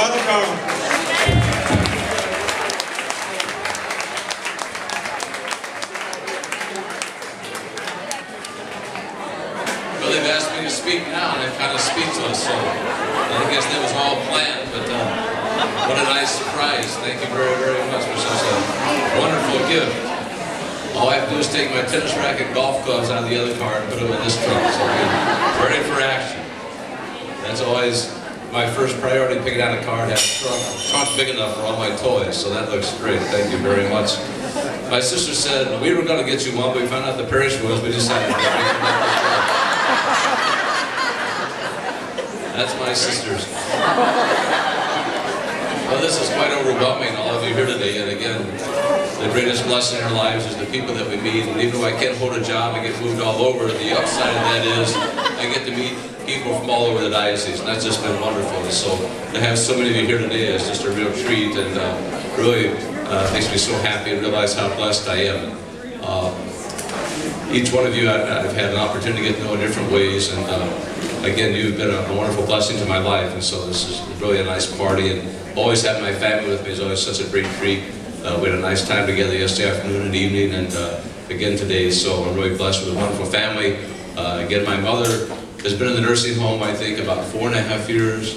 Father Carl. Well, they've asked me to speak now, and I'm kind of speechless, so I guess that was all planned, but what a nice surprise. Thank you very, very much for such a wonderful gift. All I have to do is take my tennis racket and golf clubs out of the other car and put them in this trunk, so I'm ready for action. That's always my first priority, picking out a car, to have a trunk big enough for all my toys, so that looks great. Thank you very much. My sister said, we were going to get you one, but we found out the Parish was, we decided to get it. That's my sister's. Well, this is quite overwhelming, all of you here today, and again, the greatest blessing in our lives is the people that we meet, and even though I can't hold a job and get moved all over, the upside of that is I get to meet people from all over the diocese, and that's just been wonderful. And so to have so many of you here today is just a real treat, and really makes me so happy and realize how blessed I am. Each one of you I've had an opportunity to get to know in different ways, and again, you've been a wonderful blessing to my life, and so this is really a nice party, and always having my family with me is always such a great treat. We had a nice time together yesterday afternoon and evening, and again today, so I'm really blessed with a wonderful family. Again, my mother has been in the nursing home, I think, about 4.5 years.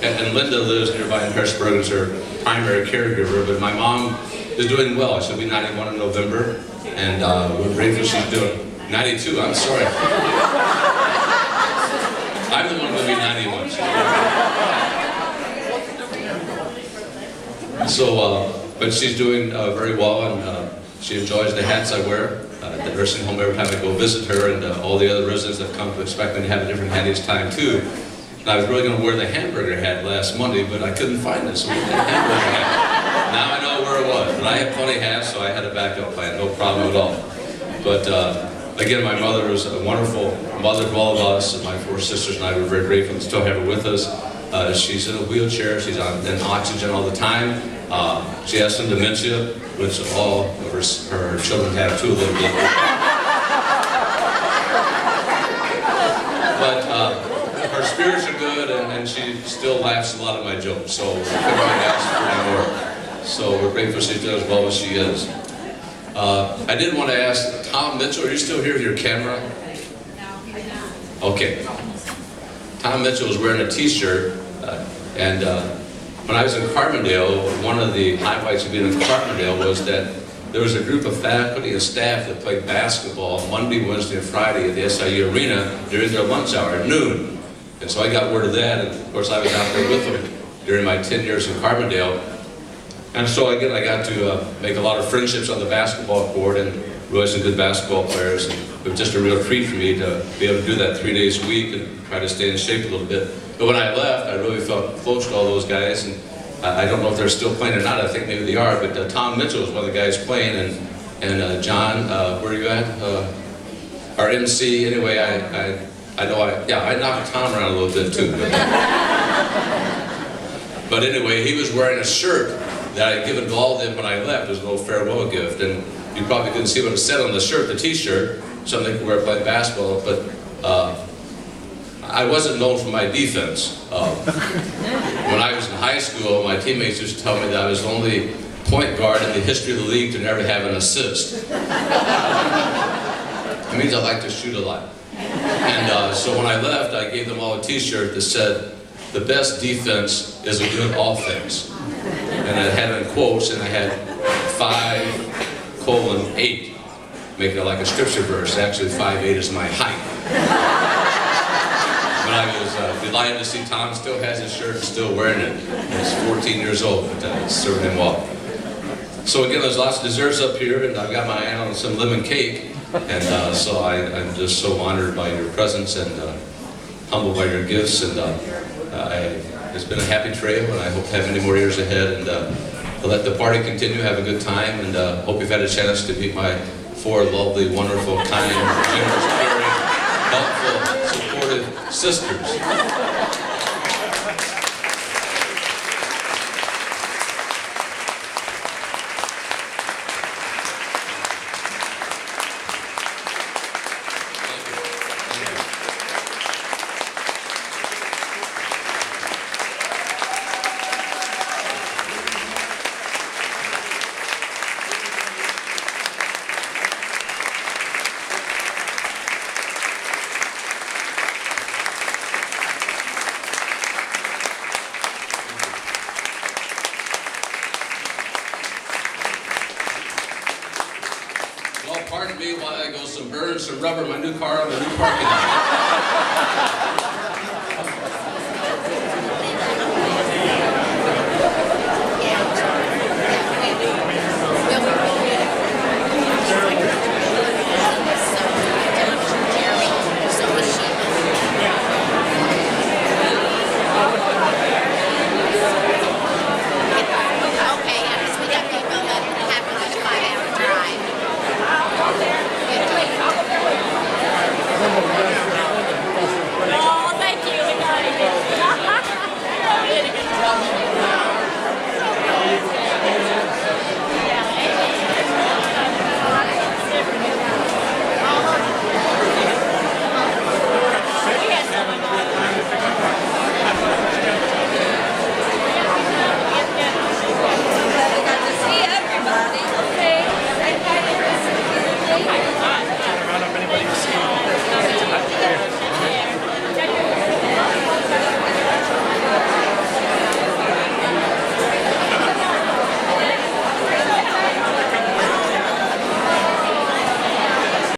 And Linda lives nearby in Harrisburg as her primary caregiver, but my mom is doing well. She'll be 91 in November, and we're grateful she's doing 92, I'm sorry. I'm the one who will be 91. So, but she's doing very well, and she enjoys the hats I wear at the nursing home every time I go visit her, and all the other residents that come to expect me to have a different hat each time too. And I was really going to wear the hamburger hat last Monday, but I couldn't find it, so we did the hamburger hat. Now I know where it was, but I have plenty of hats, so I had a backup plan, no problem at all. But again, my mother was a wonderful mother to all of us, and my 4 sisters and I were very grateful to still have her with us. She's in a wheelchair, she's on oxygen all the time. She has some dementia, which all of her children have too a little bit. But her spirits are good, and she still laughs a lot at my jokes, so we couldn't ask for any more. So we're grateful she's doing as well as she is. I did want to ask, Tom Mitchell, are you still here with your camera? Okay. Tom Mitchell was wearing a t-shirt, and when I was in Carbondale, one of the highlights of being in Carbondale was that there was a group of faculty and staff that played basketball Monday, Wednesday, and Friday at the SIU Arena during their lunch hour at noon. And so I got word of that, and of course I was out there with them during my 10 years in Carbondale. And so again, I got to make a lot of friendships on the basketball court and really some good basketball players. And it was just a real treat for me to be able to do that 3 days a week and try to stay in shape a little bit. But when I left, I really felt close to all those guys. And I don't know if they're still playing or not. I think maybe they are. But Tom Mitchell was one of the guys playing. And John, where are you at? Our MC. Anyway, I know I knocked Tom around a little bit too. But anyway, he was wearing a shirt that I had given to all of them when I left. It was a little farewell gift, and you probably couldn't see what it said on the shirt, the t-shirt, something they could wear playing basketball, but I wasn't known for my defense. When I was in high school, my teammates used to tell me that I was the only point guard in the history of the league to never have an assist. It means I like to shoot a lot. And so when I left, I gave them all a t-shirt that said, "The best defense is a good offense." And I had it in quotes, and I had 5:8, making it like a scripture verse. Actually, 5'8" is my height. But I was delighted to see Tom still has his shirt and still wearing it. He's 14 years old, but it's serving him well. So again, there's lots of desserts up here, and I've got my eye on some lemon cake. And so I'm just so honored by your presence and humbled by your gifts. And it's been a happy trail, and I hope to have many more years ahead. And to let the party continue, have a good time, and hope you've had a chance to meet my 4 lovely, wonderful, kind, generous, caring, helpful, supportive sisters. goes, some burn, some rubber, my new car on the new parking lot.